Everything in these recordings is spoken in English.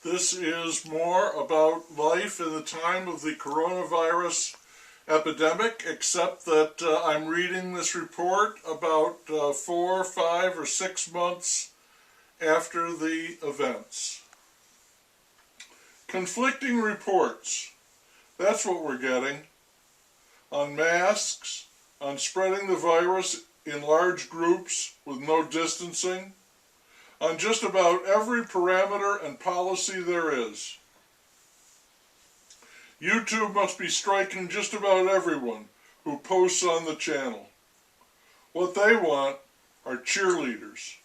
This is more about life in the time of the coronavirus epidemic, except that I'm reading this report about 4, 5, or 6 months after the events. Conflicting reports. That's what we're getting. On masks, on spreading the virus in large groups with no distancing, on just about every parameter and policy there is. YouTube must be striking just about everyone who posts on the channel. What they want are cheerleaders.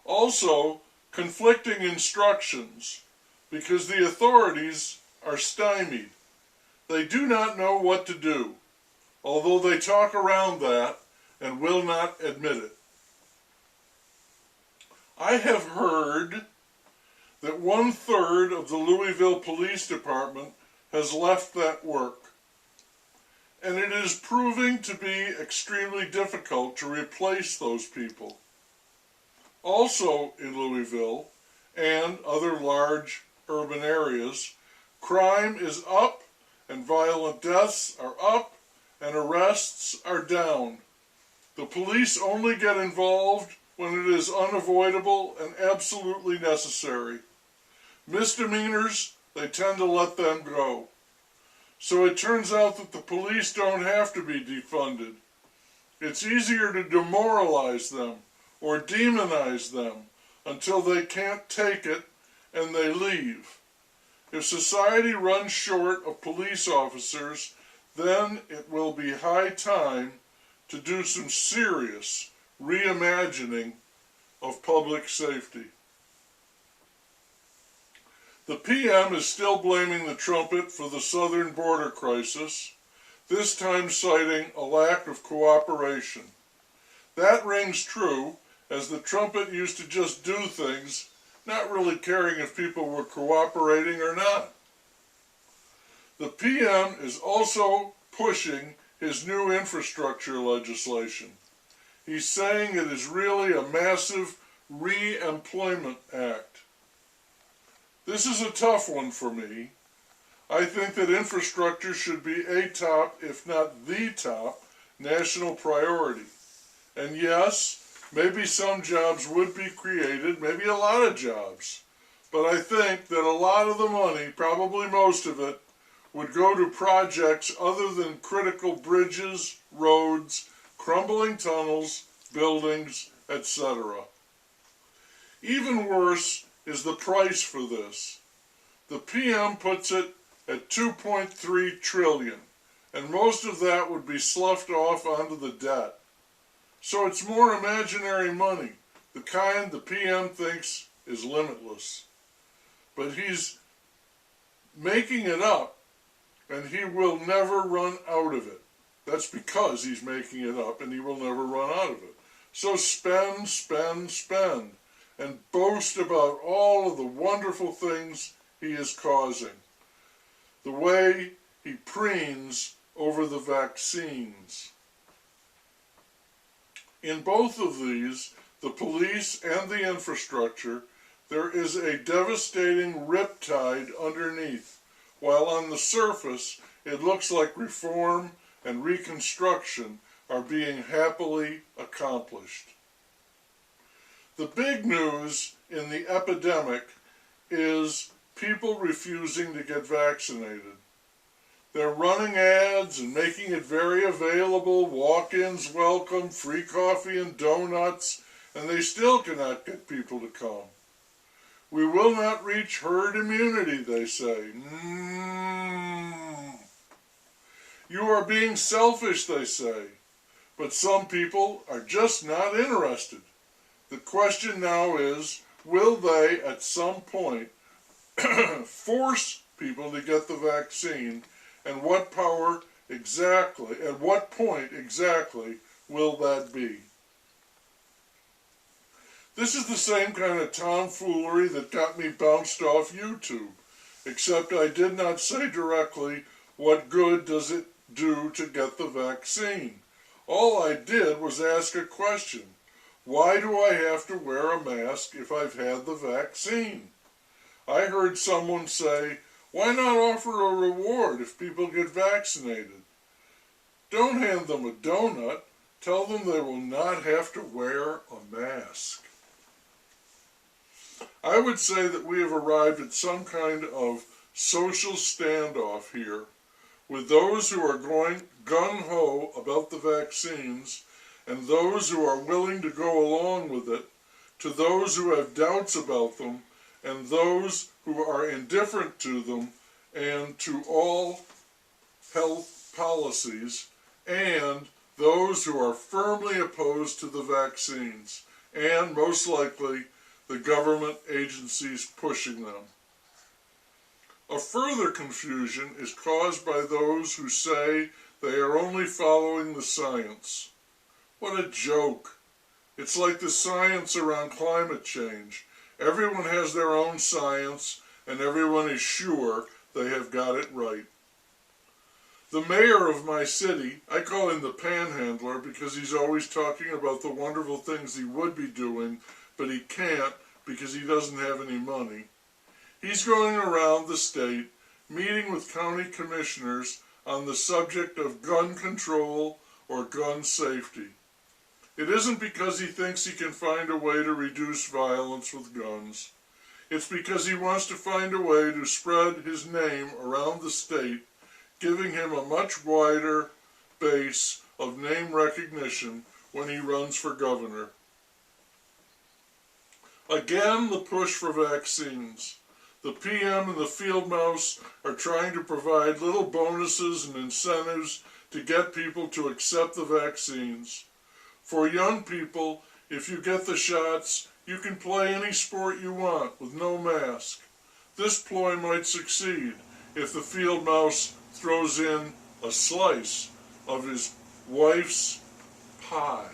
Also, conflicting instructions, because the authorities are stymied. They do not know what to do, although they talk around that and will not admit it. I have heard that 1/3 of the Louisville Police Department has left that work, and it is proving to be extremely difficult to replace those people. Also in Louisville and other large urban areas, crime is up and violent deaths are up and arrests are down. The police only get involved when it is unavoidable and absolutely necessary. Misdemeanors, they tend to let them go. So it turns out that the police don't have to be defunded. It's easier to demoralize them or demonize them until they can't take it and they leave. If society runs short of police officers, then it will be high time to do some serious reimagining of public safety. The PM is still blaming the trumpet for the southern border crisis, this time citing a lack of cooperation. That rings true, as the trumpet used to just do things, not really caring if people were cooperating or not. The PM is also pushing his new infrastructure legislation. He's saying it is really a massive re-employment act. This is a tough one for me. I think that infrastructure should be a top, if not the top, national priority. And yes, maybe some jobs would be created, maybe a lot of jobs. But I think that a lot of the money, probably most of it, would go to projects other than critical bridges, roads, crumbling tunnels, buildings, etc. Even worse is the price for this. The PM puts it at $2.3 trillion, and most of that would be sloughed off onto the debt. So it's more imaginary money, the kind the PM thinks is limitless. But he's making it up, and he will never run out of it. That's because he's making it up, and he will never run out of it. So spend, spend, spend, and boast about all of the wonderful things he is causing. The way he preens over the vaccines. In both of these, the police and the infrastructure, there is a devastating riptide underneath, while on the surface it looks like reform and reconstruction are being happily accomplished. The big news in the epidemic is people refusing to get vaccinated. They're running ads and making it very available, walk-ins welcome, free coffee and donuts, and they still cannot get people to come. We will not reach herd immunity, they say. You are being selfish, they say. But some people are just not interested. The question now is, will they at some point force people to get the vaccine, and what point exactly will that be? This is the same kind of tomfoolery that got me bounced off YouTube, except I did not say directly, what good does it do to get the vaccine? All I did was ask a question. Why do I have to wear a mask if I've had the vaccine? I heard someone say, why not offer a reward if people get vaccinated? Don't hand them a donut. Tell them they will not have to wear a mask. I would say that we have arrived at some kind of social standoff here, with those who are going gung-ho about the vaccines and those who are willing to go along with it, to those who have doubts about them and those who are indifferent to them and to all health policies, and those who are firmly opposed to the vaccines and, most likely, the government agencies pushing them. A further confusion is caused by those who say they are only following the science. What a joke! It's like the science around climate change. Everyone has their own science, and everyone is sure they have got it right. The mayor of my city, I call him the panhandler because he's always talking about the wonderful things he would be doing, but he can't because he doesn't have any money. He's going around the state meeting with county commissioners on the subject of gun control or gun safety. It isn't because he thinks he can find a way to reduce violence with guns. It's because he wants to find a way to spread his name around the state, giving him a much wider base of name recognition when he runs for governor. Again, the push for vaccines. The PM and the field mouse are trying to provide little bonuses and incentives to get people to accept the vaccines. For young people, if you get the shots, you can play any sport you want with no mask. This ploy might succeed if the field mouse throws in a slice of his wife's pie.